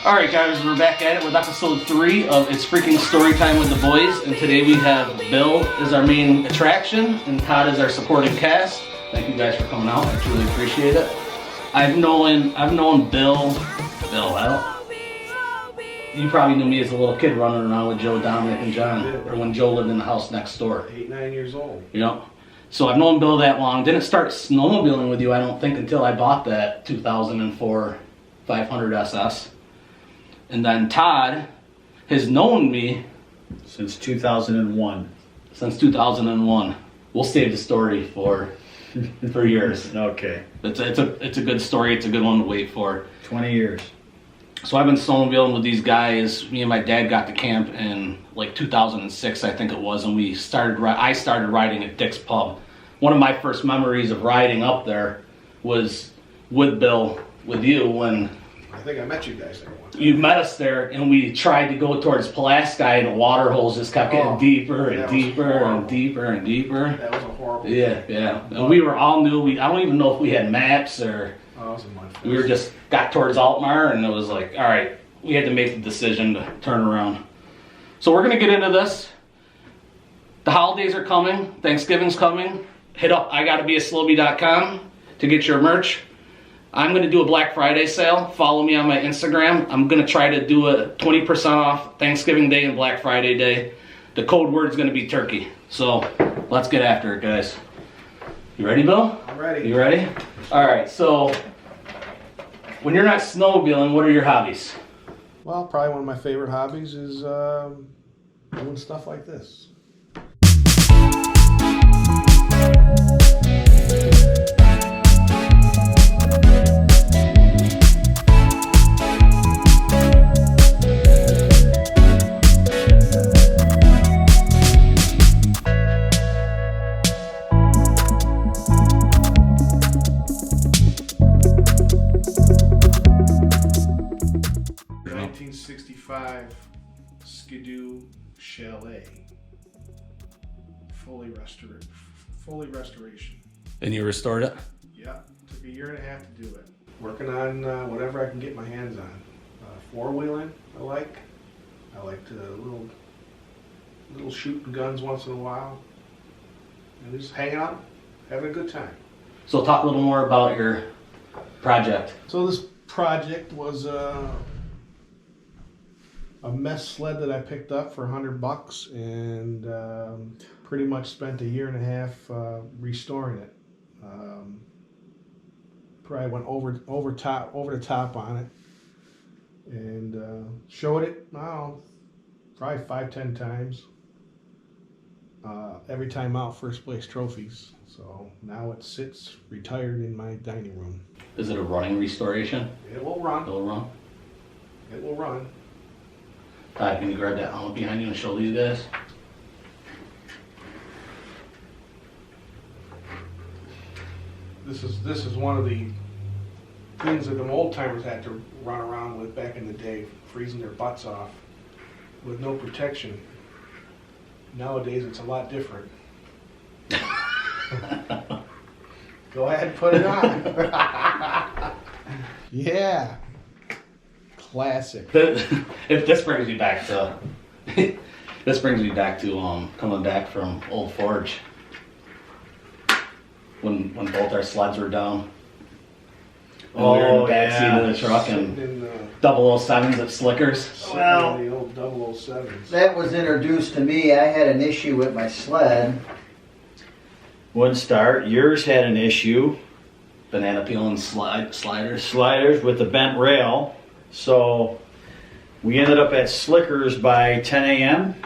Alright guys, we're back at it with episode 3 of It's Freaking Story Time with the Boys, and today we have Bill as our main attraction and Todd as our supporting cast. Thank you guys for coming out, I truly appreciate it. I've known Bill, you probably knew me as a little kid running around with Joe, Dominic, and John, or when Joe lived in the house next door. 8, 9 years old. Yep. So I've known Bill that long. Didn't start snowmobiling with you, I don't think, until I bought that 2004 500 SS. And then Todd has known me since 2001. Since 2001. We'll save the story for years. Okay. It's a good story. It's a good one to wait for. 20 years. So I've been snowmobiling with these guys. Me and my dad got to camp in like 2006, I think it was, and I started riding at Dick's Pub. One of my first memories of riding up there was with Bill, with you, when I think I met you guys there once. You met us there, and we tried to go towards Pulaski, and the water holes just kept getting deeper and deeper and deeper and deeper. That was a horrible Yeah. And we were all new. I don't even know if we had maps or... Oh, it was a mud fest. We were just got towards Altmar, and it was like, all right, we had to make the decision to turn around. So we're going to get into this. The holidays are coming. Thanksgiving's coming. Hit up igottabeaslowbie.com to get your merch. I'm going to do a Black Friday sale. Follow me on my Instagram. I'm going to try to do a 20% off Thanksgiving Day and Black Friday Day. The code word is going to be turkey. So let's get after it, guys. You ready, Bill? I'm ready. You ready? All right, so when you're not snowmobiling, what are your hobbies? Well, probably one of my favorite hobbies is doing stuff like this. Skidoo Chalet, fully restoration. And you restored it? Yeah, took a year and a half to do it. Working on whatever I can get my hands on. Four-wheeling, I like little shooting guns once in a while, and just hanging out, having a good time. So talk a little more about your project. So this project was a mess sled that I picked up for $100 and pretty much spent a year and a half restoring it. Probably went over the top on it and showed it, I don't know, probably 5-10 times. Every time out, first place trophies. So now it sits retired in my dining room. Is it a running restoration? It will run. It'll run? It will run. Todd, can you grab that helmet behind you and show these guys? This is one of the things that the old timers had to run around with back in the day, freezing their butts off with no protection. Nowadays it's a lot different. Go ahead and put it on. Yeah. Classic. This brings me back to coming back from Old Forge when both our sleds were down. And we were in the back seat of the truck and 007s at Slickers. Well, the old 007s. That was introduced to me. I had an issue with my sled. Wouldn't start. Yours had an issue. Banana peel and sliders. Sliders with the bent rail. So we ended up at Slickers by 10 a.m.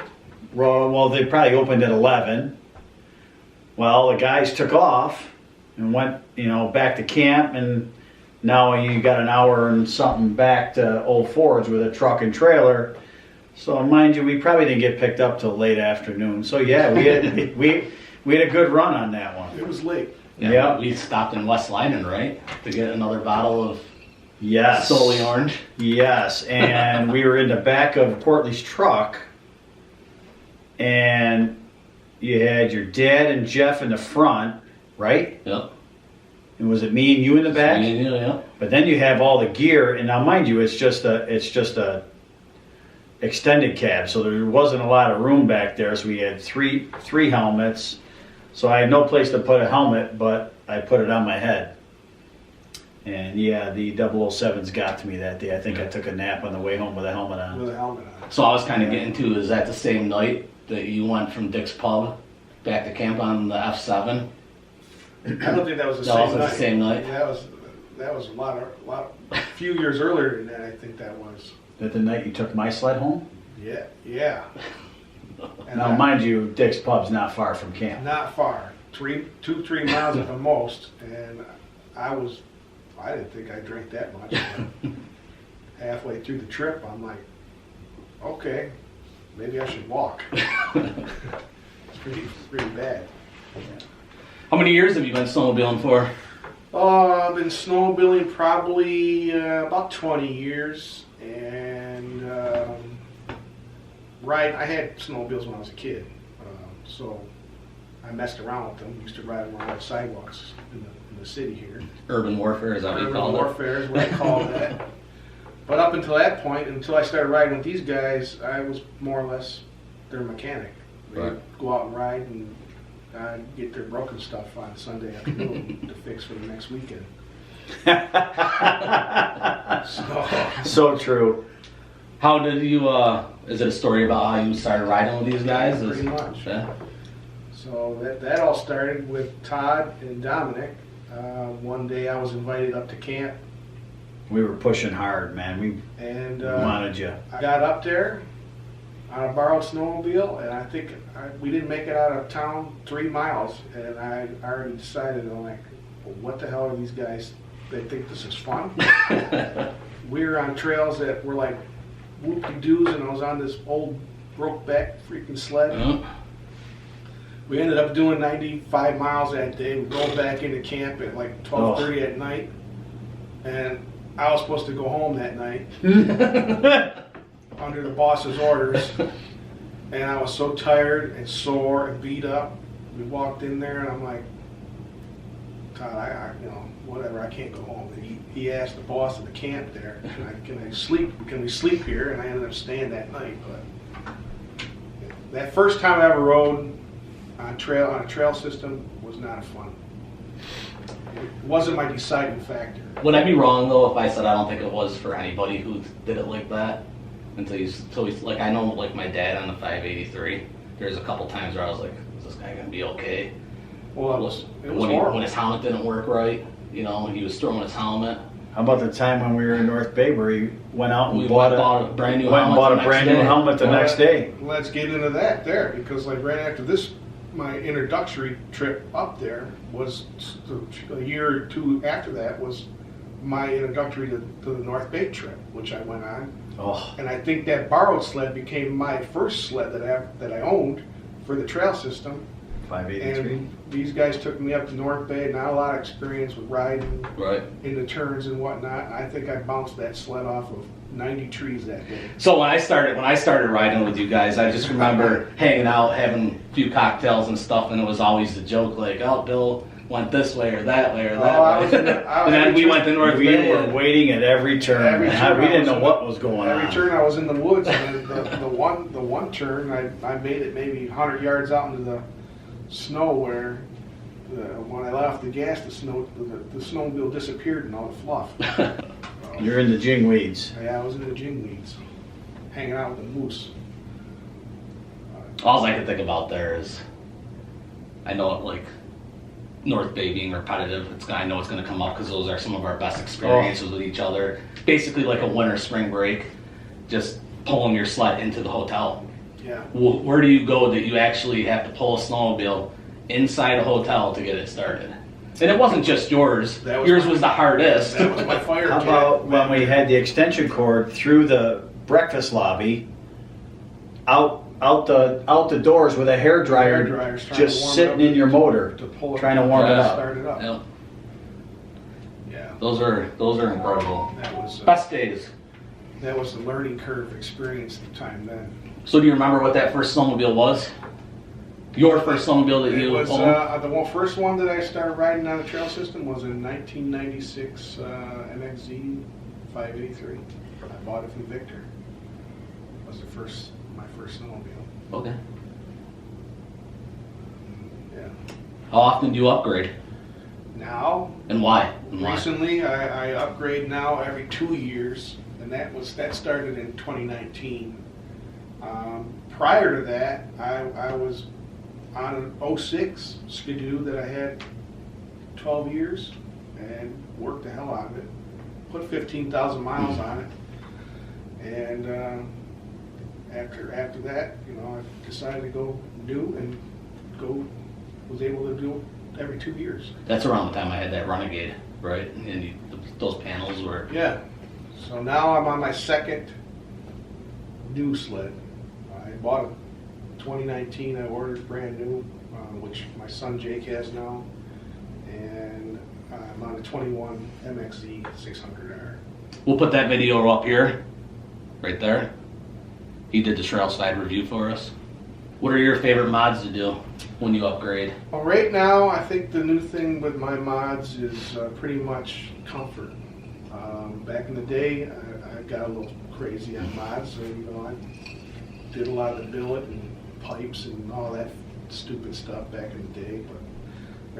Well, they probably opened at 11. Well, the guys took off and went, back to camp, and now you got an hour and something back to Old Forge with a truck and trailer. So mind you, we probably didn't get picked up till late afternoon. So yeah, we had a good run on that one. It was late. Yeah. We stopped in West Lyman, right, to get another bottle of Yes. Solely Orange. Yes, and we were in the back of Portley's truck, and you had your dad and Jeff in the front, right? Yep. And was it me and you in the back? Me and you, yeah. But then you have all the gear, and now mind you, it's just a extended cab, so there wasn't a lot of room back there. So we had three helmets. So I had no place to put a helmet, but I put it on my head. And yeah, the 007s got to me that day. I think I took a nap on the way home with a helmet on. With a helmet on. So I was kind of getting to, is that the same night that you went from Dick's Pub back to camp on the F7? I don't think that was the That same wasn't night. the same night? That was a few years earlier than that. I think that was. That the night you took my sled home? Yeah. And Now, mind you, Dick's Pub's not far from camp. not far, 3 miles at the most, and I didn't think I drank that much. Halfway through the trip, I'm like, okay, maybe I should walk. It's pretty bad. How many years have you been snowmobiling for? I've been snowmobiling probably about 20 years, and I had snowmobiles when I was a kid, so I messed around with them. Used to ride them around the sidewalks in the city here. Urban warfare, is that what you Urban call it? warfare is what I call that. But up until that point, until I started riding with these guys, I was more or less their mechanic. They'd Right. go out and ride and get their broken stuff on Sunday afternoon to fix for the next weekend. So true. How did you, is it a story about how you started riding with these guys? Pretty much. Yeah. So that all started with Todd and Dominic. One day I was invited up to camp, We were pushing hard, man. We and wanted you. I got up there on a borrowed snowmobile, and I think we didn't make it out of town 3 miles, and I already decided, I'm like, well, what the hell are these guys? They think this is fun? We were on trails that were like whoop-de-doos, and I was on this old broke-back freaking sled. Mhm. We ended up doing 95 miles that day. We rolled back into camp at like 12:30 at night, and I was supposed to go home that night under the boss's orders, and I was so tired and sore and beat up. We walked in there, and I'm like, Todd, I whatever, I can't go home. And he asked the boss of the camp there, can I sleep? Can we sleep here? And I ended up staying that night. But that first time I ever rode on a trail system was not fun. It wasn't my deciding factor. Would I be wrong though if I said I don't think it was for anybody who did it like that? Like I know like my dad on the 583, there's a couple times where I was like, is this guy gonna be okay? Well, it was horrible. When his helmet didn't work right, he was throwing his helmet. How about the time when we were in North Bay where he went out and We bought a brand new went and helmet bought the a next brand new day. helmet the next day? Let's get into that there, because like right after this, my introductory trip up there was a year or two after that was my introductory to the North Bay trip, which I went on. Oh, And I think that borrowed sled became my first sled that I owned for the trail system. 583. And these guys took me up to North Bay, not a lot of experience with riding Right. into turns and whatnot. I think I bounced that sled off of 90 trees that day. So when I started riding with you guys, I just remember hanging out, having a few cocktails and stuff, and it was always the joke like, "Oh, Bill went this way or that way or that I way," was in the- I was and then every we turn- went to North We Bay. were waiting at every turn. Every turn We I didn't was know in what was going Every on. turn I was in the woods, and then the one turn I made it maybe 100 yards out into the snow where when I let off the gas, the snowmobile disappeared in all the fluff. You're in the jingweeds. Yeah, I was in the jingweeds, hanging out with the moose. All I can think about there is, I know like North Bay being repetitive. I know it's going to come up because those are some of our best experiences with each other. Basically, like a winter spring break, just pulling your sled into the hotel. Yeah. Where do you go that you actually have to pull a snowmobile inside a hotel to get it started? And it wasn't just yours. Yours was the hardest. That was my fire How cat. about when we had the extension cord through the breakfast lobby, out the doors with a hair dryer, Hairdryers trying to just warm it sitting up in your motor, to pull it, trying to warm it Yeah. up. start it up. Yep. Yeah. Those are incredible. That was Best days. that was the learning curve experience at the time then. So do you remember what that first snowmobile was? Your first snowmobile that It you was owned? first one that I started riding on the trail system was in 1996 MXZ 583. I bought it from Victor. It was my first snowmobile. Okay. Yeah. How often do you upgrade? Now, And why? And why? recently, I upgrade now every 2 years, and that started in 2019. Prior to that, I was on an 06 Skidoo that I had 12 years and worked the hell out of it. Put 15,000 miles on it, and after that, I decided to go new and was able to do it every 2 years. That's around the time I had that Renegade, right? And those panels were... Yeah. So now I'm on my second new sled. I bought it 2019. I ordered brand new, which my son Jake has now, and I'm on a 21 MXZ 600R. We'll put that video up here, right there. He did the Trailside review for us. What are your favorite mods to do when you upgrade? Well, right now, I think the new thing with my mods is pretty much comfort. Back in the day, I got a little crazy on mods, so I did a lot of the billet and pipes and all that stupid stuff back in the day. But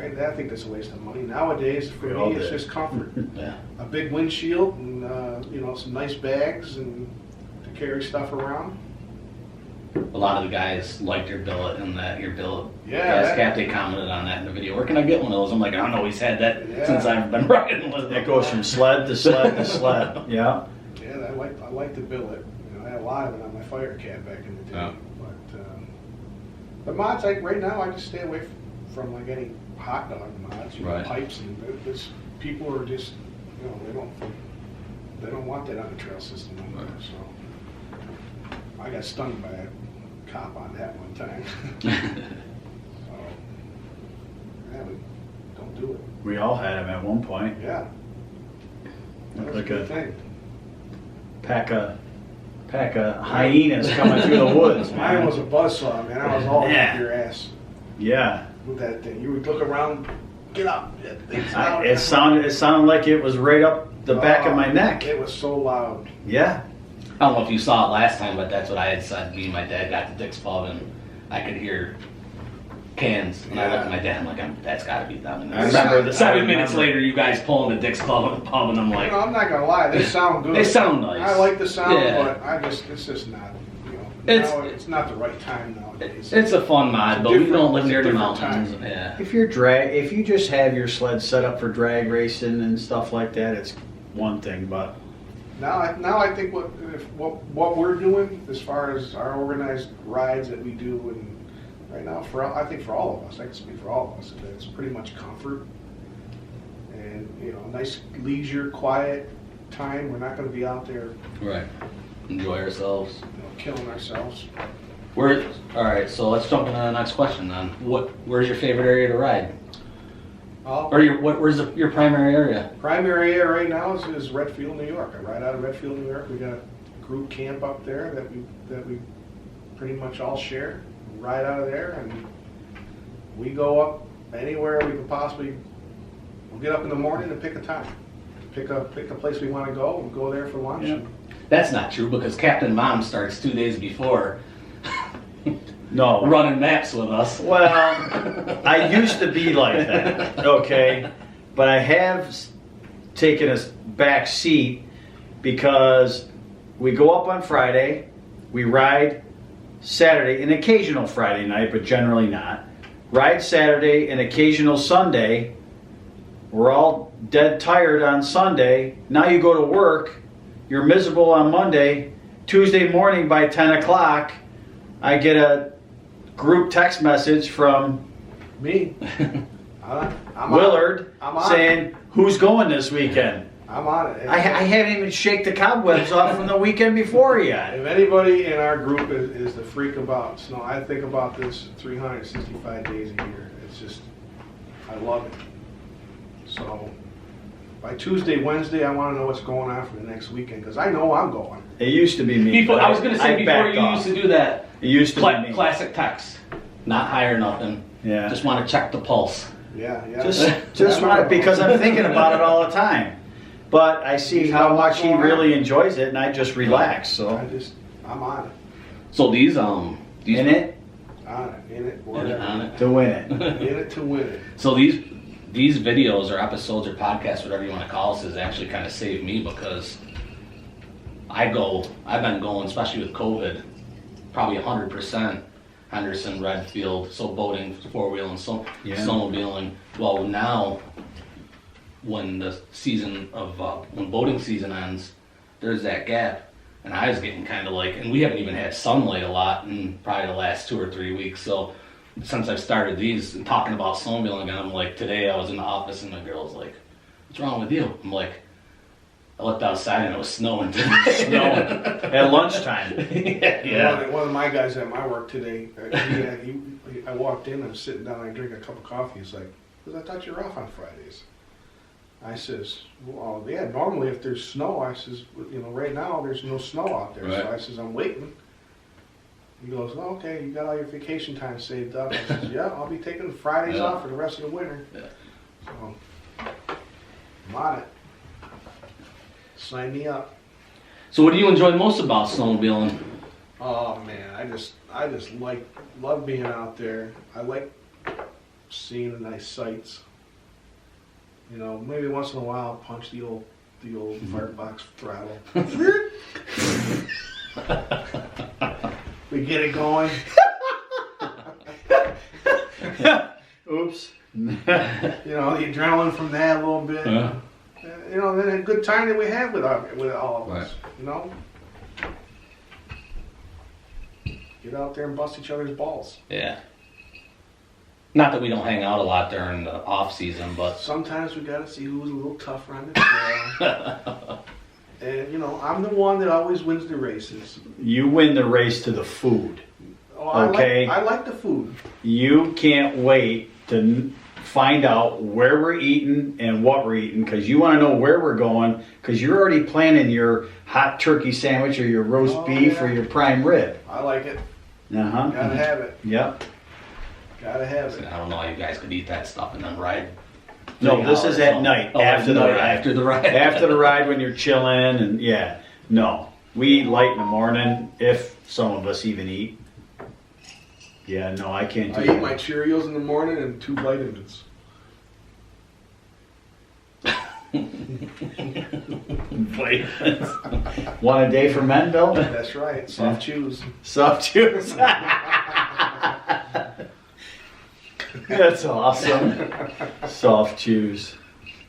right now, I think that's a waste of money. Nowadays, for me, it's just comfort. Yeah. A big windshield and some nice bags and to carry stuff around. A lot of the guys liked your billet and that your billet. Yeah, Gas Cap, they commented on that in the video. Where can I get one of those? I'm like, I don't know. He's had that since I've been riding with It it. goes from sled to sled to sled. Yeah. Yeah, I like the billet. I had a lot of it on my fire cat back in the day. Yeah. But the mods, right now, I just stay away from like any hot dog mods, Right. pipes, and people are just, they don't want that on the trail system anymore. Right. So I got stung by a cop on that one time. So yeah, don't do it. We all had them at one point. Yeah, that was Like a good a thing. pack of hyenas coming through the woods, man. Mine was a buzzsaw, man. I was all Yeah. up your ass Yeah. with that thing. You would look around, get up. That thing's loud. It sounded like it was right up the back of my neck. It was so loud. Yeah. I don't know if you saw it last time, but that's what I had said. Me and my dad got to Dick's Pub and I could hear cans. And I looked at my dad, I'm like, that's got to be them. And I remember the 7 minutes later, you guys pulling the Dick's Pub and I'm like, I'm not gonna lie, they sound good. they sound nice. I like the sound, Yeah. but it's just not. It's not the right time nowadays. It's a fun mod, but we don't live it's a near the different mountains. time. Yeah. If you just have your sled set up for drag racing and stuff like that, it's one thing, but Now I think what we're doing as far as our organized rides that we do, and right now I think for all of us, I can speak for all of us, it's pretty much comfort and nice leisure, quiet time. We're not going to be out there Right. Enjoy ourselves. killing ourselves. All right, so let's jump into the next question then. Where's your favorite area to ride? Or where's your primary area? Primary area right now is Redfield, New York. I ride out of Redfield, New York. We got a group camp up there that we pretty much all share. We ride out of there, and we go up anywhere we can possibly. We'll get up in the morning and pick a time, pick a place we want to go. We'll go there for lunch. Yeah. That's not true because Captain Mom starts 2 days before no. running maps with us. Well, I used to be like that, okay? But I have taken a back seat because we go up on Friday, we ride Saturday, an occasional Friday night, but generally not. Ride Saturday, an occasional Sunday. We're all dead tired on Sunday. Now you go to work, you're miserable on Monday. Tuesday morning by 10 o'clock, I get a group text message from Me, I'm Willard I'm on saying, who's going this weekend? I'm on it. I haven't even shake the cobwebs off from the weekend before yet. If anybody in our group is the freak about snow, I think about this 365 days a year. It's just, I love it. So by Tuesday, Wednesday, I want to know what's going on for the next weekend because I know I'm going. It used to be me. I was going to say before backed you off. used to do that It used to be me. classic text. Not high or nothing. Yeah. Just want to check the pulse. Yeah, yeah. Just want because I'm thinking about it all the time. But I see how much he really enjoys it, and I just relax. So I'm on it. So these in it On it, in it, on whatever. it. to win it. In it to win it. So these videos or episodes or podcasts, whatever you want to call this, has actually kind of saved me because I've been going, especially with COVID, probably 100% Henderson, Redfield, so boating, four-wheeling, snowmobiling. Well, now when the season of when boating season ends, there's that gap, and I was getting kind of like, and we haven't even had sunlight a lot in probably the last 2 or 3 weeks. So since I've started these and talking about snowmobiling again, I'm like, today I was in the office and the girl's like, "What's wrong with you?" I'm like, I looked outside and it was snowing. Snowing at lunchtime. Yeah. One of my guys at my work today, I walked in, I was sitting down, I drink a cup of coffee. He's like, "I thought you were off on Fridays." I says, "Well, yeah, normally if there's snow," I says, "right now there's no snow out there." Right. So I says, "I'm waiting." He goes, "Oh, okay, you got all your vacation time saved up." I says, "Yeah, I'll be taking the Fridays off for the rest of the winter." Yeah. So, I'm on it. Sign me up. So what do you enjoy most about snowmobiling? Oh man, I just love being out there. I like seeing the nice sights. Maybe once in a while I'll punch the old Firefox throttle. We get it going. Oops. The adrenaline from that a little bit. Then a good time that we have with all of us. Get out there and bust each other's balls. Yeah. Not that we don't hang out a lot during the off season, but Sometimes we gotta see who's a little tougher on the trail. And I'm the one that always wins the races. You win the race to the food. Oh, Okay. I like the food. You can't wait to find out where we're eating and what we're eating because you want to know where we're going because you're already planning your hot turkey sandwich or your roast beef or your prime rib. I like it. Uh-huh. Gotta have it. Yep. Gotta have it. I don't know how you guys could eat that stuff and then ride. No, 3 this is hours. at night, Oh, after the ride. After the ride. After the ride when you're chilling and yeah. No. We eat light in the morning if some of us even eat. Yeah, no, I can't do I that. eat my Cheerios in the morning and 2 vitamins. One a day for men, Bill? That's right. Soft chews. Soft chews. That's awesome. Soft chews.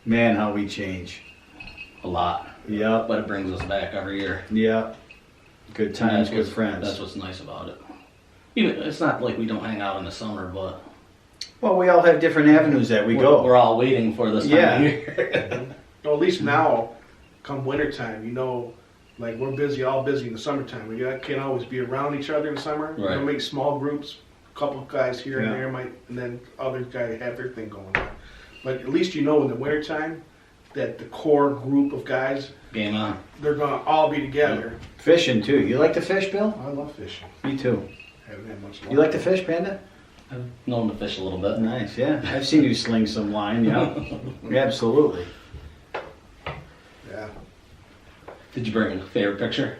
Man, how we change. A lot. Yep. But it brings us back every year. Yep. Good times, good friends. That's what's nice about it. Even it's not like we don't hang out in the summer, but Well, we all have different avenues that we go. we're all waiting for this time of year. Well, at least now, come wintertime, like we're all busy in the summertime. We can't always be around each other in the summer. Right. We'll make small groups, a couple of guys here and Yeah. there, and then other guys have their thing going on. But at least in the wintertime, that the core group of guys, Game on. they're gonna all be together. Fishing too. You like to fish, Bill? I love fishing. Me too. Haven't had much luck. You like to fish, Panda? I've known to fish a little bit. Nice, yeah. I've seen you sling some line, yeah. Absolutely. Yeah. Did you bring a favorite picture?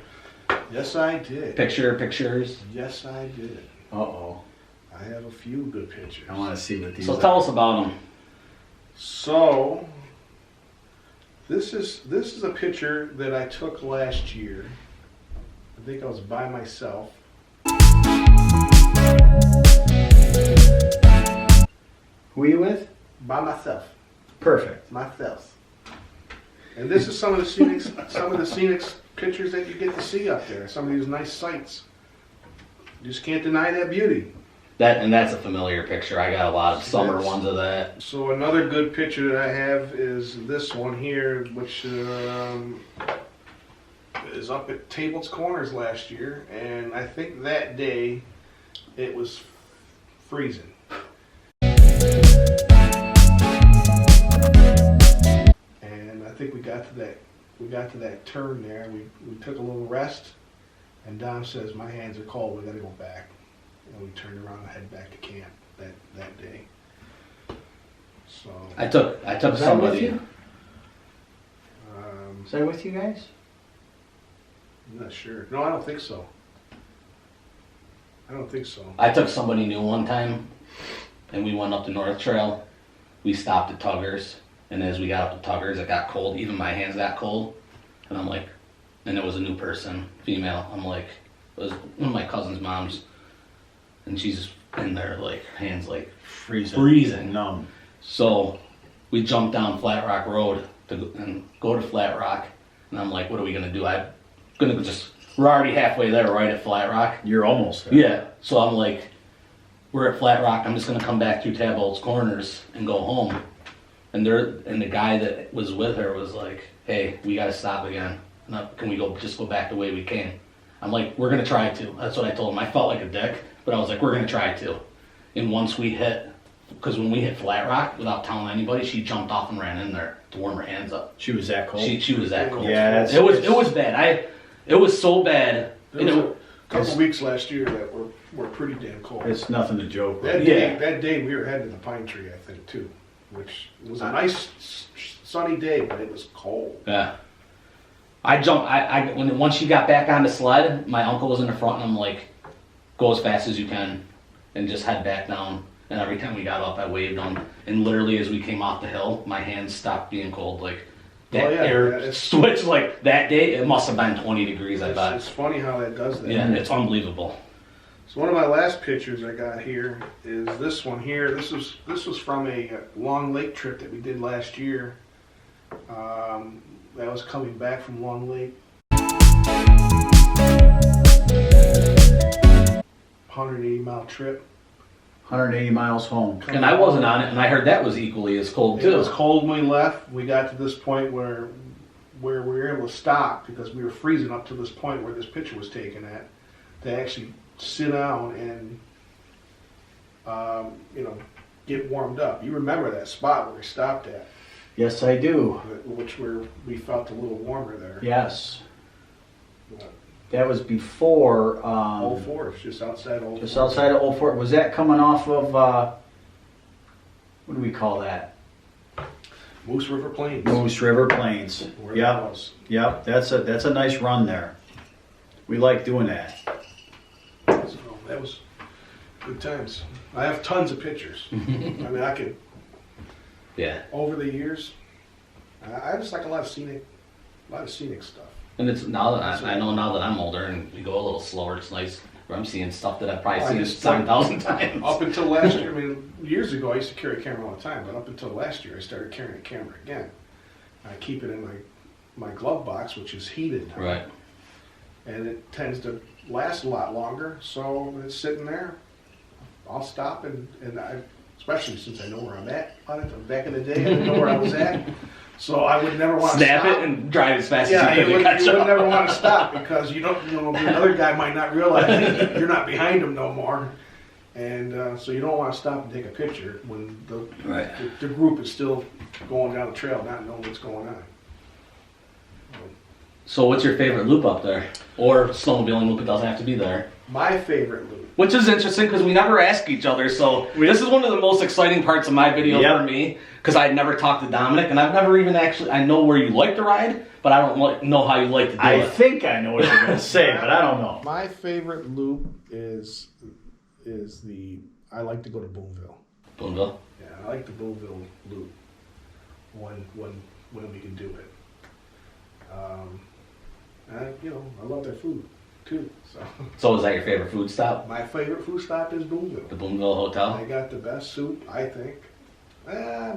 Yes, I did. Pictures? Yes, I did. Uh-oh. I have a few good pictures. I want to see what these So are. tell us about them. So, this is a picture that I took last year. I think I was by myself. Who are you with? By myself. Perfect. Myself. And this is some of the scenic pictures that you get to see up there. Some of these nice sights. You just can't deny that beauty. That's a familiar picture. I got a lot of summer Yes. ones of that. So another good picture that I have is this one here, which is up at Table's Corners last year, and I think that day it was freezing. And I think we got to that turn there. We took a little rest, and Dom says, "My hands are cold. We got to go back." and we turned around and headed back to camp that day. So I took Was I with somebody. you? Was I with you guys? I'm not sure. No, I don't think so. I took somebody new one time, and we went up the North Trail. We stopped at Tuggers, and as we got up to Tuggers, it got cold. Even my hands got cold, and I'm like, and it was a new person, female. I'm like, it was one of my cousin's moms, and she's in there like hands like freezing. Numb. So we jumped down Flat Rock Road and go to Flat Rock, and I'm like, what are we gonna do? I'm gonna just. We're already halfway there, right at Flat Rock. You're almost there. Yeah. So I'm like, we're at Flat Rock. I'm just gonna come back through Tabolt's Corners and go home. And the guy that was with her was like, hey, we gotta stop again. Can we just go back the way we came? I'm like, we're gonna try to. That's what I told him. I felt like a dick, but I was like, we're gonna try to. And once we hit, because when we hit Flat Rock, without telling anybody, she jumped off and ran in there to warm her hands up. She was that cold? She was that cold. Yeah, it was bad. It was so bad. There was a couple weeks last year that were pretty damn cold. It's nothing to joke with. That day we were heading to the Pine Tree, I think, too, which was a nice sunny day, but it was cold. Yeah. I jumped. Once she got back on the sled, my uncle was in the front, and I'm like, go as fast as you can, and just head back down. And every time we got up, I waved him, and literally as we came off the hill, my hands stopped being cold. Like that air switched. Like that day, it must have been 20 degrees. I bet. It's funny how that does that. Yeah, it's unbelievable. So one of my last pictures I got here is this one here. This was from a Long Lake trip that we did last year. That was coming back from Long Lake. 180-mile trip. 180 miles home. And I wasn't on it, and I heard that was equally as cold too. It was cold when we left. We got to this point where we were able to stop because we were freezing up to this point where this picture was taken at, to actually sit down and get warmed up. You remember that spot where we stopped at, Yes, I do. which we felt a little warmer there. Yes. But That was before. Old Forest, just outside Old Just Forest. outside of Old Fort. Was that coming off of, what do we call that? Moose River Plains. Moose River Plains. Where that Yep, was. yep. That's a nice run there. We like doing that. So that was good times. I have tons of pictures. I mean, I could. Yeah. Over the years, I just like a lot of scenic stuff. And it's now that I know now that I'm older and we go a little slower, it's nice. Where I'm seeing stuff that I've probably seen 7,000 times. Up until last year, I mean, years ago I used to carry a camera all the time, but up until last year I started carrying a camera again. I keep it in my glove box, which is heated. Right. And it tends to last a lot longer, so it's sitting there. I'll stop and I, especially since I know where I'm at on it. Back in the day, I didn't know where I was at. So I would never want to Snap stop. it and drive as fast Yeah, as you you can. would never want to stop because the other guy might not realize that you're not behind him no more. And so you don't want to stop and take a picture when the group is still going down the trail, not knowing what's going on. So what's your favorite loop up there? Or snowmobiling loop, it doesn't have to be there. My favorite loop. Which is interesting because we never ask each other, so this is one of the most exciting parts of my video for me, because I'd never talked to Dominic, and I've never even actually, I know where you like to ride, but I don't know how you like to do it. I think I know what you're going to say, but I don't know. My favorite loop is I like to go to Boonville. Boonville? Yeah, I like the Boonville loop when we can do it. I love their food too. So is that your favorite food stop? My favorite food stop is Boonville. The Boonville Hotel? They got the best soup, I think.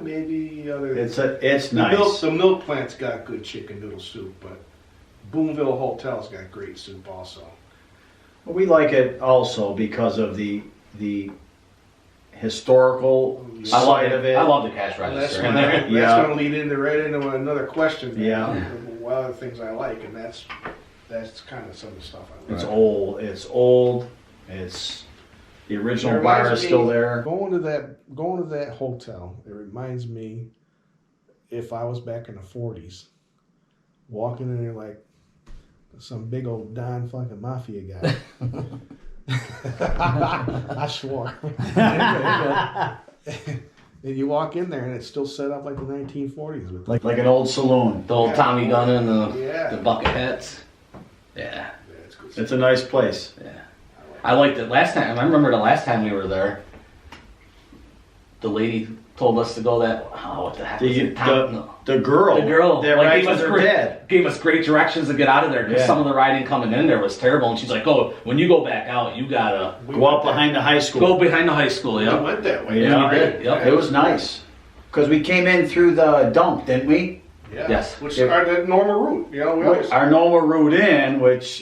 Maybe other. It's nice. The milk plant's got good chicken noodle soup, but Boonville Hotel's got great soup also. We like it also because of the historical side of it. I love the cash Well, register. that's Yeah. going to lead right into another question. Yeah. One of the things I like, and that's kind of some of the stuff I like. It's old. It's the original bar is still there. Going to that hotel, it reminds me if I was back in the 40s, walking in there like some big old Don fucking mafia guy. I swore. And you walk in there and it's still set up like the 1940s with like an old saloon. The old Tommy gun and Yeah. the bucket hats. Yeah. it's good. It's a nice place. Yeah. I liked it last time. I remember the last time we were there. The lady told us to go that. Oh, what the heck? was it? The girl. The girl. that Like, rides with her dad. gave us great directions to get out of there because Yeah. some of the riding coming in there was terrible. And she's like, "Oh, when you go back out, you gotta Go out behind the high school. go behind the high school." We Yeah. went that way. Yeah, we did. Yep. It was nice. Because we came in through the dump, didn't we? Yeah. Yes. Which are the normal route. You know, we always. Our normal route in,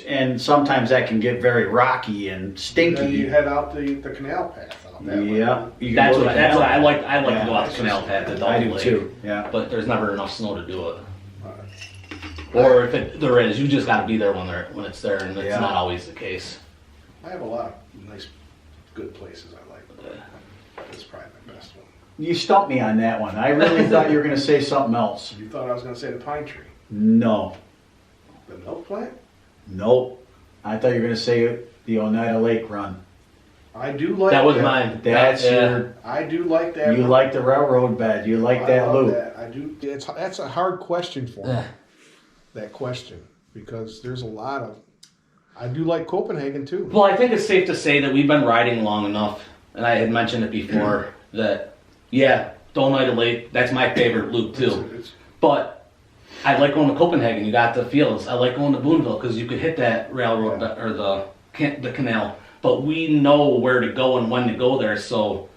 and sometimes that can get very rocky and Then you stinky. head out the canal path out that way. Yeah. You can That's go what to I canal. like. I like Yeah. to go out the canal path at I Dog do Lake, too. Yeah. but there's never enough snow to do it. Alright. Or if there is, you just got to be there when it's there, and it's Yeah. not always the case. I have a lot of nice, good places I like. But it's probably my best one. You stumped me on that one. I really thought you were going to say something else. You thought I was going to say the pine tree, No. the milk plant. Nope. I thought you were going to say the Oneida Lake run. I do like That was mine. That's Yeah. I do like that. You like the railroad bed. You like I that love loop. that. I do. That's a hard question for me. Yeah. That question, because there's a lot of. I do like Copenhagen too. Well, I think it's safe to say that we've been riding long enough, and I had mentioned it before that, yeah, Oneida Lake, that's my favorite loop too. It's, But I like going to Copenhagen. You got the fields. I like going to Boonville because you could hit that railroad or the canal. But we know where to go and when to go there. So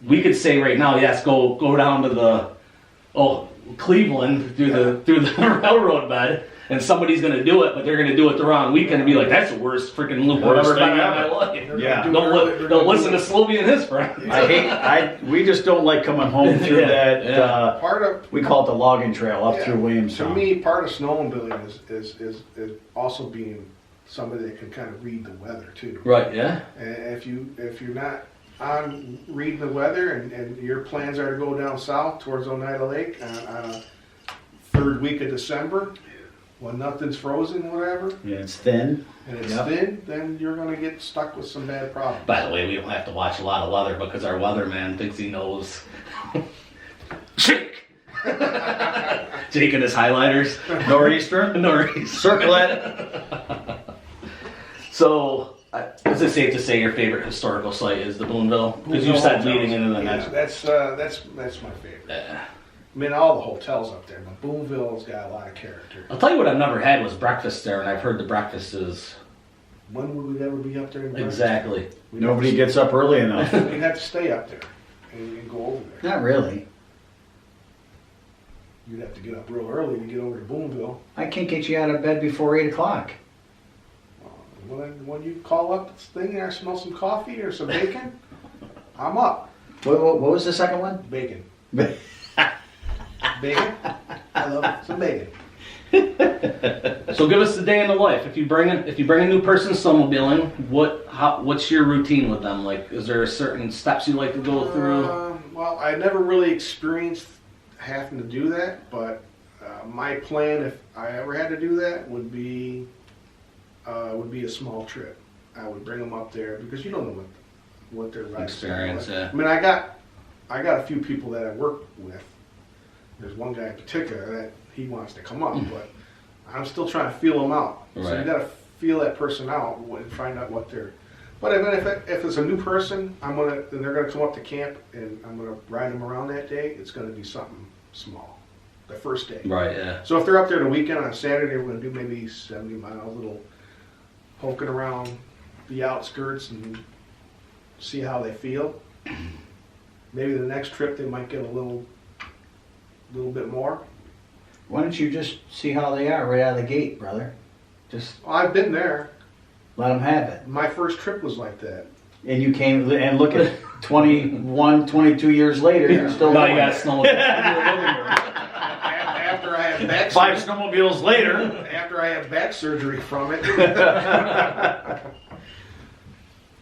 we could say right now, yes, go down to the Cleveland through the railroad bed, and somebody's gonna do it, but they're gonna do it the wrong weekend and be like, that's the worst freaking loop I've Worst ever been in thing my ever. life. Yeah. Don't listen to Slovey and his friends. We just don't like coming home through Yeah, that. yeah. part of We call it the logging trail up yeah, through to Williamstown. me, part of snowmobiling is also being somebody that can kind of read the weather too. Right, yeah. And if you're not on reading the weather and your plans are to go down south towards Oneida Lake on a third week of December, when nothing's frozen, whatever, Yeah, it's thin. and it's Yep. thin, then you're gonna get stuck with some bad problems. By the way, we don't have to watch a lot of weather because our weatherman thinks he knows. Jake! Jake and his highlighters. Nor'easter. Northeast. Circle it. So, is it safe to say your favorite historical site is the Boonville? Because you said leading into the next. That's my favorite. Yeah. I mean, all the hotels up there, but Boonville's got a lot of character. I'll tell you what I've never had was breakfast there, and I've heard the breakfast is When would we ever be up there? In breakfast? exactly. We'd Nobody have gets up early enough. to, we'd have to stay up there and go over there. Not really. You'd have to get up real early to get over to Boonville. I can't get you out of bed before 8 o'clock. When you call up this thing and I smell some coffee or some bacon, I'm up. What was the second one? Bacon. Bacon? I love some bacon. So give us the day in the life. If you bring a new person snowmobiling, what's your routine with them? Like, is there certain steps you like to go through? Well, I never really experienced having to do that, but my plan, if I ever had to do that, would be a small trip. I would bring them up there because you don't know what their riding Experience, style is. yeah. I mean, I got a few people that I work with. There's one guy in particular that he wants to come up, but I'm still trying to feel them out. So Right. you got to feel that person out and find out what they're. But if it's a new person, then they're gonna come up to camp and I'm gonna ride them around that day. It's gonna be something small, the first day. Right, yeah. So if they're up there the weekend on Saturday, we're gonna do maybe 70 miles, little poking around the outskirts and see how they feel. Maybe the next trip they might get a little bit more. Why don't you just see how they are right out of the gate, brother? Just Well, I've been there. let them have it. My first trip was like that. And you came, and look at 21, 22 years later, you're still Now doing you got it. snowmobile. After I had back 5 surgery, snowmobiles later. after I had back surgery from it,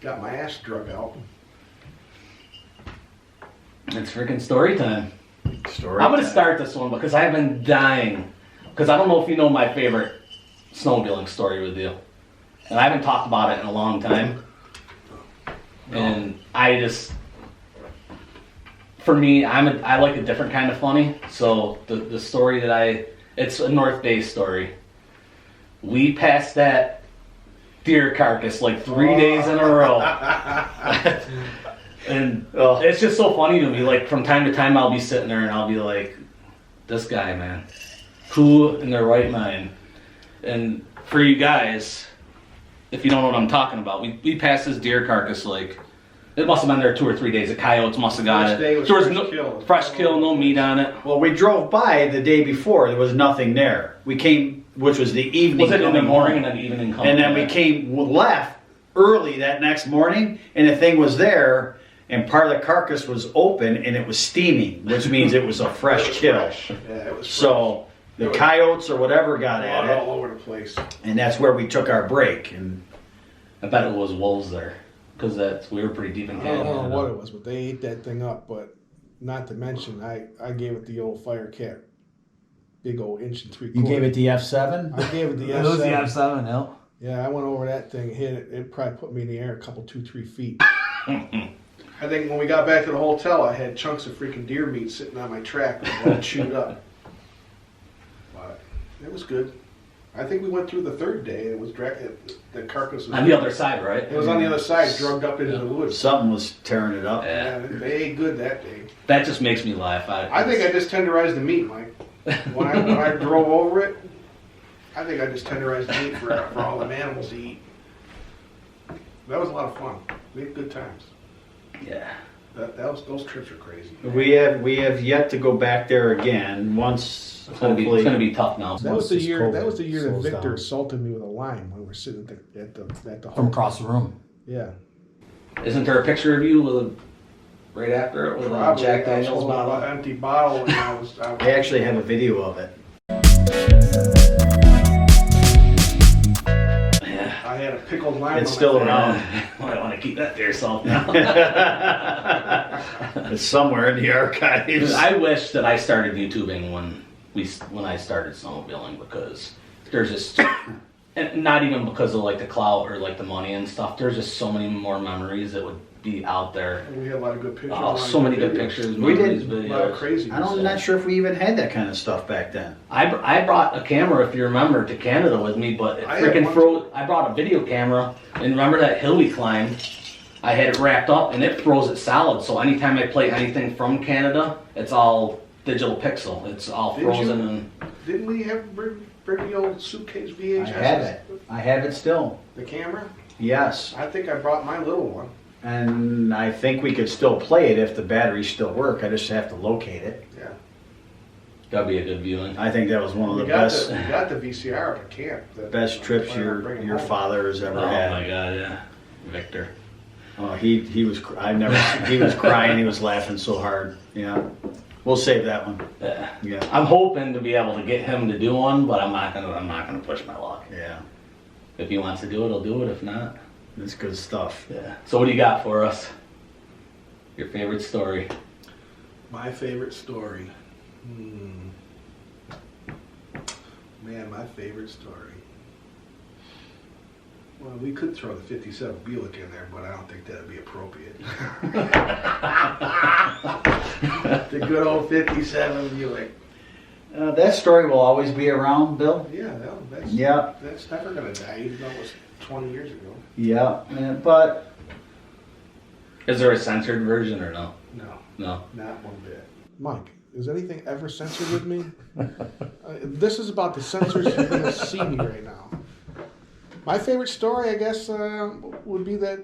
got my ass drug out. It's freaking story time. Story I'm gonna time. start this one because I've been dying. Because I don't know if you know my favorite snowmobiling story with you, and I haven't talked about it in a long time. And I just, for me, I like a different kind of funny. So the story that it's a North Bay story. We passed that deer carcass like 3 days in a row. And it's just so funny to me. Like from time to time I'll be sitting there and I'll be like, this guy, man, who in their right mind? And for you guys, if you don't know what I'm talking about, we passed this deer carcass like, it must have been there 2 or 3 days. The coyotes must have got it. There was no fresh kill, no meat on it. Well, we drove by the day before. There was nothing there. We came, which was the evening. Was it in the morning and then evening coming? And then we left early that next morning, and the thing was there, and part of the carcass was open, and it was steaming, which means it was a fresh kill. Fresh. Yeah, it was fresh. So the coyotes or whatever got at it. All over the place. And that's where we took our break. And I bet it was wolves there. Because we were pretty deep in Canada. I don't know what it was, but they ate that thing up. But not to mention, I gave it the old fire cat, big old 1 3/4 inch. you gave it the F7? I gave it the F7. It was the F7, no? Yeah, I went over that thing, hit it. It probably put me in the air a couple, 2-3 feet. I think when we got back to the hotel, I had chunks of freaking deer meat sitting on my track, all chewed up. But it was good. I think we went through the 3rd day. It was the carcass was on the other side, right? It was on the other side, drugged up into the woods. Something was tearing it up. Yeah. They ate good that day. That just makes me laugh. I think I just tenderized the meat, Mike. When I drove over it, I think I just tenderized the meat for all the animals to eat. That was a lot of fun. We had good times. Yeah. Those trips are crazy. We have yet to go back there again. Once It's gonna be tough now. That was the year. That was the year that slows Victor down. assaulted me with a lime when we were sitting at the From across the room. Yeah. Isn't there a picture of you right after it with a Jack Daniels bottle? An empty bottle, and I was. I actually have a video of it. Yeah. I had a pickled lime. It's on still my around. Well, I want to keep that to yourself now. It's somewhere in the archives. I wish that I started YouTubing when I started snowmobiling, because there's just, and not even because of like the clout or like the money and stuff. There's just so many more memories that would be out there. We had a lot of good pictures. Oh, so many good pictures. We memories, did. videos. A lot of crazy. I'm not sure if we even had that kind of stuff back then. I brought a camera, if you remember, to Canada with me, but it freaking froze. I brought a video camera, and remember that hill we climbed? I had it wrapped up, and it froze it solid. So anytime I play anything from Canada, it's all digital pixel. It's all frozen. And Didn't we have bring the old suitcase VHS? I have it. I have it still. The camera? Yes. I think I brought my little one. And I think we could still play it if the batteries still work. I just have to locate it. Yeah. that'd be a good viewing. I think that was one of the We got best the VCR at camp. best trips your father has ever had. Oh my god, yeah, Victor. Oh, he was. He was crying. He was laughing so hard. Yeah, we'll save that one. Yeah. Yeah. I'm hoping to be able to get him to do one, but I'm not gonna push my luck. Yeah. If he wants to do it, he'll do it. If not, That's good stuff. yeah. So what do you got for us? Your favorite story? My favorite story. Man, my favorite story. Well, we could throw the 57 Buick in there, but I don't think that'd be appropriate. The good old 57 Buick. That story will always be around, Bill. Yeah, that's never gonna die, even though it was 20 years ago. Yeah, but Is there a censored version or no? No, No. not one bit. Mike, is anything ever censored with me? This is about the censors you're gonna see me right now. My favorite story, I guess, would be the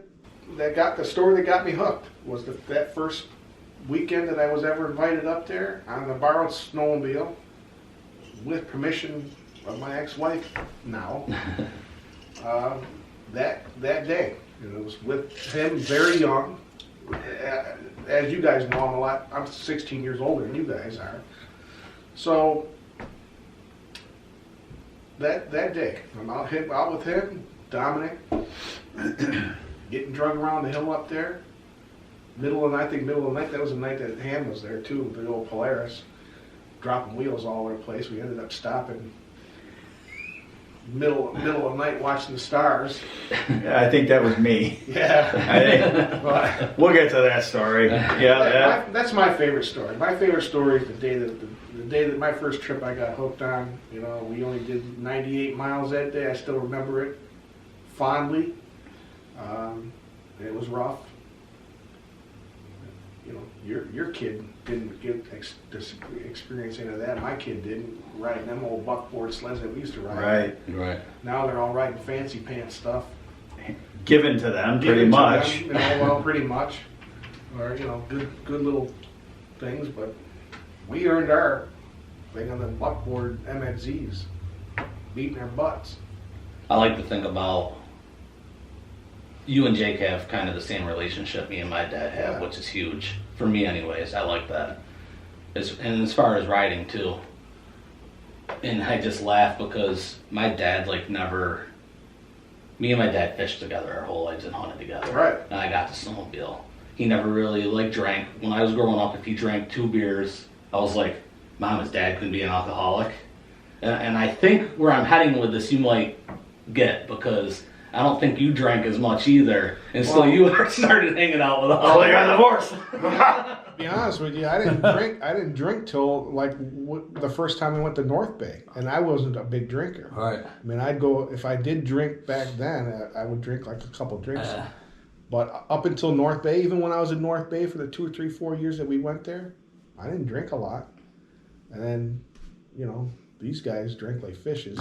story that got me hooked. Was that first weekend that I was ever invited up there on a borrowed snowmobile with permission of my ex-wife now. That day, and it was with him very young. As you guys know, I'm 16 years older than you guys are. So that day, I'm out with him, Dominic, getting drug around the hill up there. Middle of the night, that was the night that Ham was there too, the old Polaris, dropping wheels all over the place. We ended up stopping middle of the night watching the stars. Yeah, I think that was me. Yeah. I think, we'll get to that story. Yeah, That's my favorite story. My favorite story is the day that my first trip I got hooked on. You know, we only did 98 miles that day. I still remember it fondly. It was rough. You know, your kid didn't get experience any of that. My kid didn't, riding them old buckboard sleds that we used to ride. Right. Now they're all riding fancy pants stuff. given to them pretty Given to much. them, you know, well, pretty much. Or, you know, good little things, but we earned our thing on the buckboard MXZs, beating our butts. I like to think about you and Jake have kind of the same relationship me and my dad have, which is huge. For me anyways, I like that. And as far as riding too. And I just laugh because my dad me and my dad fished together our whole lives and hunted together. Right. And I got to snowmobile. He never really drank. When I was growing up, if he drank 2 beers, I was like, Mom, his dad couldn't be an alcoholic. And I think where I'm heading with this, you might get, because I don't think you drank as much either. And so you started hanging out with us. Oh, they got divorced. To be honest with you, I didn't drink till like the first time we went to North Bay, and I wasn't a big drinker. Right. I mean, I'd go, if I did drink back then, I would drink like a couple drinks. But up until North Bay, even when I was in North Bay for the 2 or 3, 4 years that we went there, I didn't drink a lot. And then, you know, these guys drank like fishes.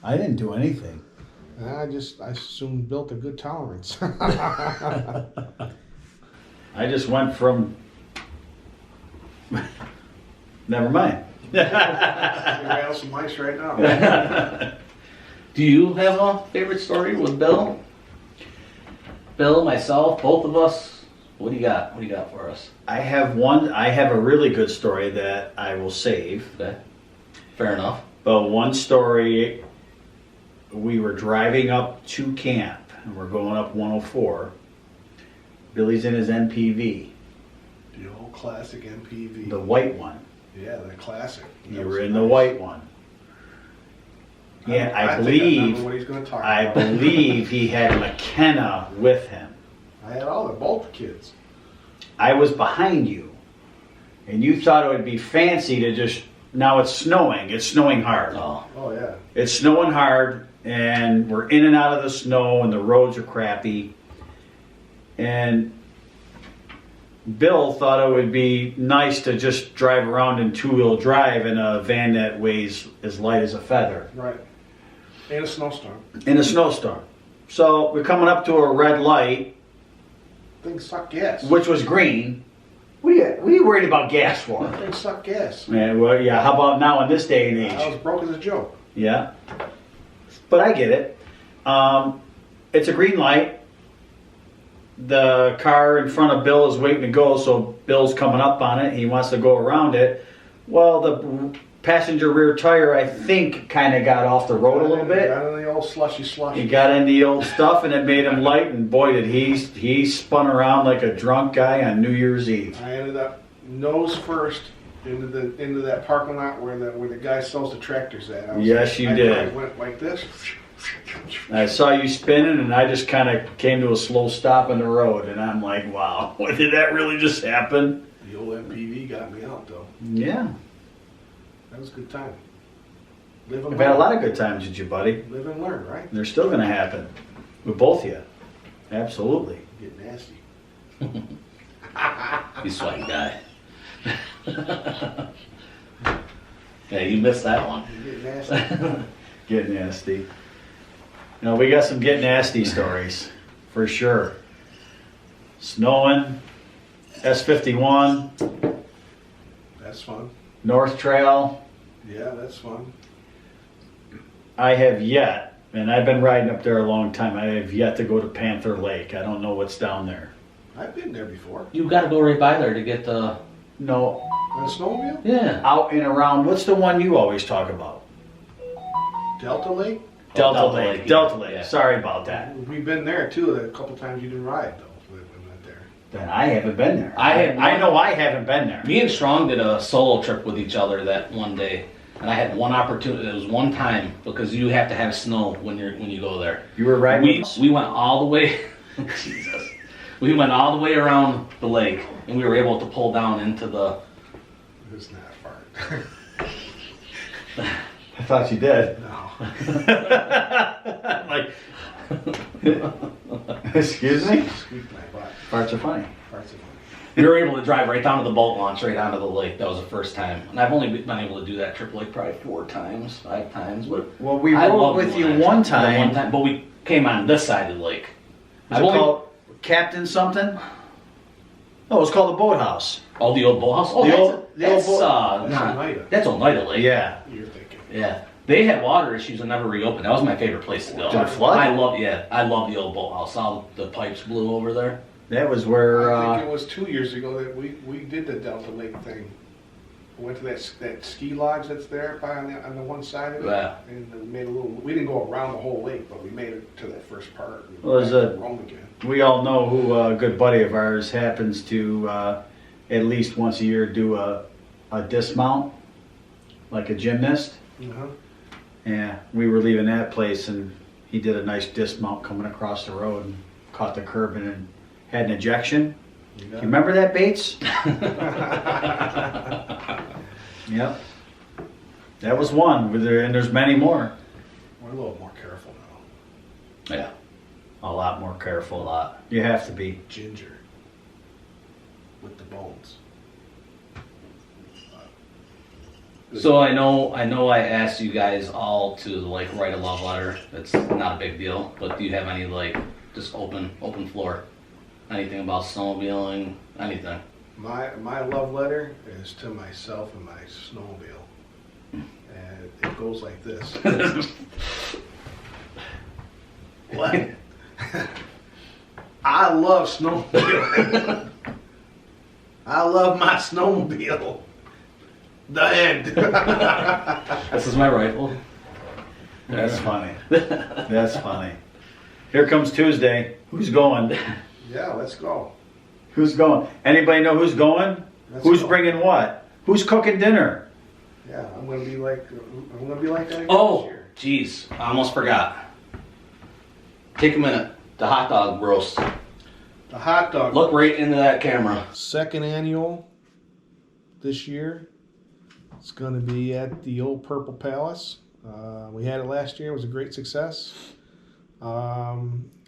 I didn't do anything. And I soon built a good tolerance. I just went from. Never mind. You rattle some mice right now. Do you have a favorite story with Bill? Bill, myself, both of us. What do you got? What do you got for us? I have one. I have a really good story that I will save. Okay. Fair enough. But one story, we were driving up to camp, and we're going up 104. Billy's in his MPV, The old classic MPV. the white one. Yeah, the classic. You were in the white one. Yeah, I believe. What he's going to talk I about. believe he had McKenna with him. I had all the both kids. I was behind you, and you thought it would be fancy to just. Now it's snowing. It's snowing hard. Oh yeah. It's snowing hard, and we're in and out of the snow, and the roads are crappy. And Bill thought it would be nice to just drive around in 2-wheel drive in a van that weighs as light as a feather. Right. In a snowstorm. In a snowstorm. So we're coming up to a red light, Things suck gas. which was green. What are you worried about gas for? Things suck gas. Man, well, yeah, how about now in this day and age? I was broke as a joke. Yeah. But I get it. It's a green light. The car in front of Bill is waiting to go, so Bill's coming up on it. He wants to go around it. Well, the passenger rear tire, I think, kind of got off the road a little bit. Got in the old slushy. He got in the old stuff, and it made him light, and boy, did he spun around like a drunk guy on New Year's Eve. I ended up nose first into that parking lot where the guy sells the tractors at. Yes, you did. I went like this. I saw you spinning, and I just kind of came to a slow stop in the road, and I'm like, wow, did that really just happen? The old MPV got me out though. Yeah. That was a good time. Live and We've learn. had a lot of good times with you, buddy. Live and learn, right? They're still going to happen with both of you. Absolutely. Get nasty. You sweaty guy. Yeah, you missed that one. You get nasty. Get nasty. You know, we got some get nasty stories for sure. Snowing, S51, That's fun. North Trail. Yeah, that's fun. I have yet, and I've been riding up there a long time, I have yet to go to Panther Lake. I don't know what's down there. I've been there before. You got to go right by there to get the. No, On a snowmobile? Yeah. out and around. What's the one you always talk about? Delta Lake? Delta Lake. Delta Lake. Yeah. Sorry about that. We've been there too. A couple times you didn't ride though. We went there. Then I haven't been there. I know I haven't been there. Me and Strong did a solo trip with each other that one day, And I had one opportunity. It was one time because you have to have snow when you go there. You were riding. We went all the way. Jesus. We went all the way around the lake, and we were able to pull down into the. It's not far. I thought you did. No. Like, excuse me? Squeaked my butt. Parts are funny. Parts of it. We were able to drive right down to the boat launch, right onto the lake. That was the first time, and I've only been able to do that trip like probably 5 times. Well, we I rode love with doing you that one trip. The time. but we came on this side of the lake. Was it called Captain something? Oh, it was called the Boathouse. Oh, the old boathouse. Oh, The old that's That's not, Oneida. that's Oneida Lake. Yeah. You're thinking. Yeah. They had water issues and never reopened. That was my favorite place to go. Did it flood? I love the old boathouse. All the pipes blew over there. That was where. I think it was 2 years ago that we did the Delta Lake thing. We went to that ski lodge that's there by on the one side of it. Yeah. And we made a little. We didn't go around the whole lake, but we made it to that first part. We Well, went there's back to Rome again. we all know who a good buddy of ours happens to at least once a year do a dismount, like a gymnast. Uh-huh. Yeah, we were leaving that place and he did a nice dismount coming across the road and caught the curb and had an ejection. You You remember that, Bates? Yep. That was one, and there's many more. We're a little more careful now. Yeah. A lot more careful. A lot. You have to be. Ginger. With the bones. So I know I asked you guys all to like write a love letter. It's not a big deal, but do you have any like just open floor? Anything about snowmobiling? Anything? My love letter is to myself and my snowmobile. And it goes like this. What? I love snowmobiling. I love my snowmobile. The end. This is my rifle. That's funny. That's funny. Here comes Tuesday. Who's going? Yeah, let's go. Who's going? Anybody know who's going? Let's Who's go. bringing what? Who's cooking dinner? Yeah, I'm gonna be like that again Oh, this year. jeez, I almost forgot. Take a minute. The hot dog roast. The hot dog. Look right into that camera. Second annual this year. It's going to be at the old Purple Palace. We had it last year. It was a great success.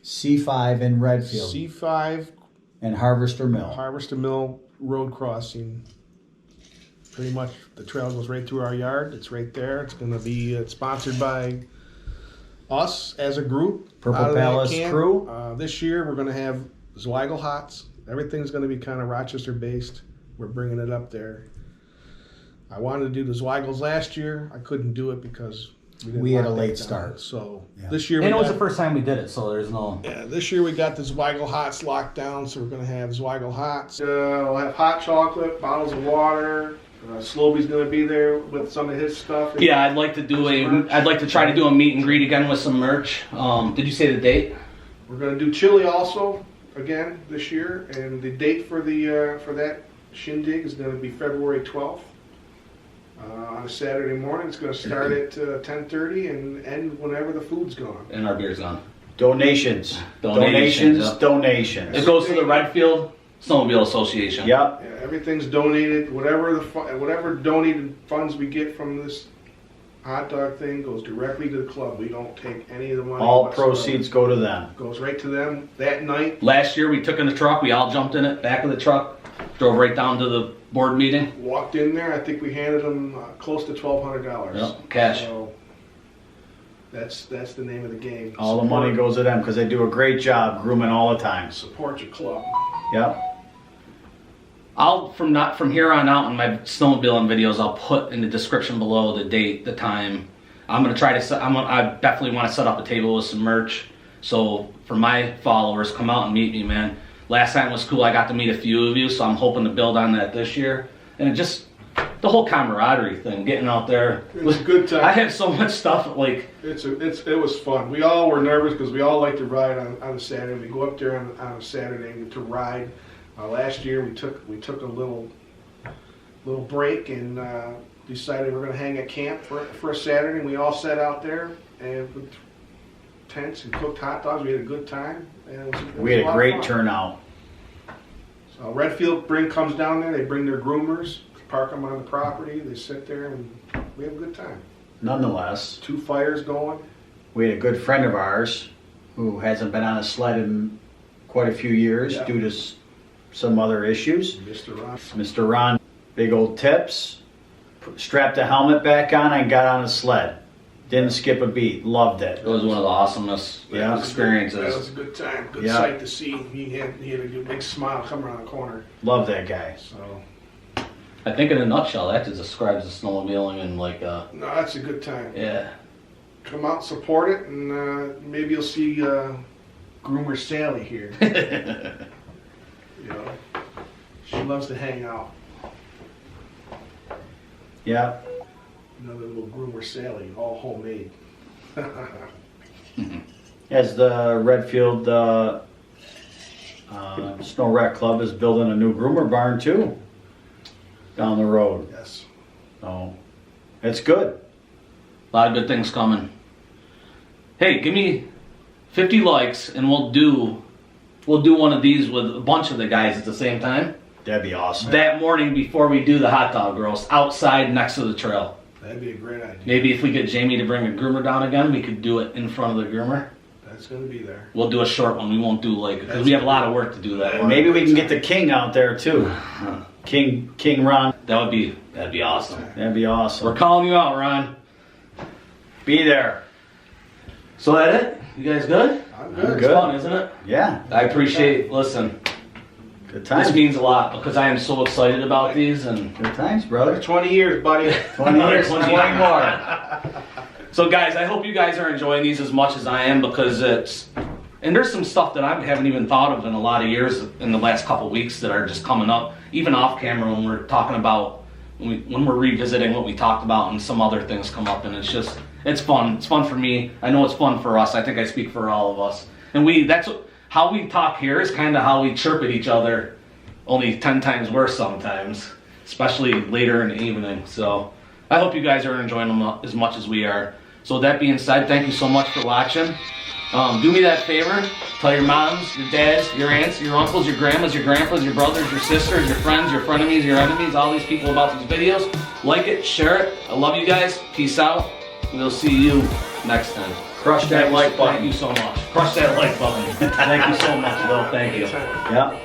C5 in Redfield C5 and Harvester Mill. Harvester Mill Road Crossing. Pretty much the trail goes right through our yard. It's right there. It's going to be sponsored by us as a group. Purple out of that Palace camp. crew. This year we're going to have Zweigel Hots. Everything's going to be kind of Rochester based. We're bringing it up there. I wanted to do the Zweigels last year. I couldn't do it because We had a lock late that down. start. So Yeah. this year And it was got- the first time we did it, so there's no. yeah, this year we got the Zweigel Hots locked down, so we're going to have Zweigel Hots. We'll have hot chocolate, bottles of water. Slobey's going to be there with some of his stuff. Yeah, I'd like to try to do a meet and greet again with some merch. Did you say the date? We're going to do chili also again this year, and the date for the for that shindig is going to be February 12th. On a Saturday morning. It's going to start at 10:30 and end whenever the food's gone. And our beer's gone. Donations. Donations, yep. Donations. It goes to the Redfield Snowmobile Association. Yep. Yeah, everything's donated. Whatever donated funds we get from this hot dog thing goes directly to the club. We don't take any of the money. All whatsoever. proceeds go to them. Goes right to them that night. Last year we took in the truck, we all jumped in it, back of the truck, drove right down to the board meeting. Walked in there. I think we handed them close to $1,200. Yep, cash. So that's the name of the game. All the money goes to them because they do a great job grooming all the time. Support your club. Yep. I'll from here on out in my snowmobiling videos, I'll put in the description below the date, the time. I'm gonna try to. I definitely want to set up a table with some merch. So for my followers, come out and meet me, man. Last time was cool. I got to meet a few of you, so I'm hoping to build on that this year. And it just the whole camaraderie thing, getting out there. It was a good time. I have so much stuff like. It was fun. We all were nervous because we all like to ride on a Saturday. We go up there on a Saturday to ride. Last year we took a little break and decided we're gonna hang a camp for a Saturday, and we all sat out there and with tents and cooked hot dogs. We had a good time. And it was We had a lot of great fun. turnout. So Redfield comes down there, they bring their groomers, park them on the property, they sit there and we have a good time. Nonetheless, 2 fires going. we had a good friend of ours who hasn't been on a sled in quite a few years Yeah. due to some other issues. Mr. Ron. Mr. Ron, big old tips, strapped a helmet back on and got on a sled. Didn't skip a beat. Loved it. It was one of the awesomest Yeah. That experiences. was a good time, good Yeah. sight to see. He had a good big smile coming around the corner. Loved that guy. So, I think in a nutshell, that just describes the snowmobiling and like, no, that's a good time. yeah. Come out, support it, and maybe you'll see Groomer Sally here. You know, she loves to hang out. Yeah. Another little Groomer Sally, all homemade. As the Redfield Snow Rec Club is building a new groomer barn too down the road. Yes. So it's good. A lot of good things coming. Hey, give me 50 likes and we'll do one of these with a bunch of the guys at the same time. That'd be awesome. That morning before we do the hot dog roast outside next to the trail. That'd be a great idea. Maybe if we get Jamie to bring a groomer down again, we could do it in front of the groomer. That's going to be there. We'll do a short one. We won't do like, because we have a lot of work to do that. And maybe we can get the king out there too. King Ron. That'd be awesome. That'd be awesome. We're calling you out, Ron. Be there. So that it? You guys good? I'm good. It's fun, isn't it? Yeah. I appreciate, listen, Good this times. means a lot because I am so excited about these and Good times, brother. 20 years, buddy. 20 years, 20 more. so guys, I hope you guys are enjoying these as much as I am because and there's some stuff that I haven't even thought of in a lot of years in the last couple weeks that are just coming up, even off camera when we're talking about, when we're revisiting what we talked about and some other things come up and it's fun. It's fun for me. I know it's fun for us. I think I speak for all of us. And how we talk here is kind of how we chirp at each other, only 10 times worse sometimes, especially later in the evening. So I hope you guys are enjoying them as much as we are. So with that being said, thank you so much for watching. Do me that favor. Tell your moms, your dads, your aunts, your uncles, your grandmas, your grandpas, your brothers, your sisters, your friends, your frenemies, your enemies, all these people about these videos. Like it, share it. I love you guys. Peace out. We'll see you next time. Crush that like button. Thank you so much. Crush that like button. Thank you so much, Bill. Thank you. Yeah.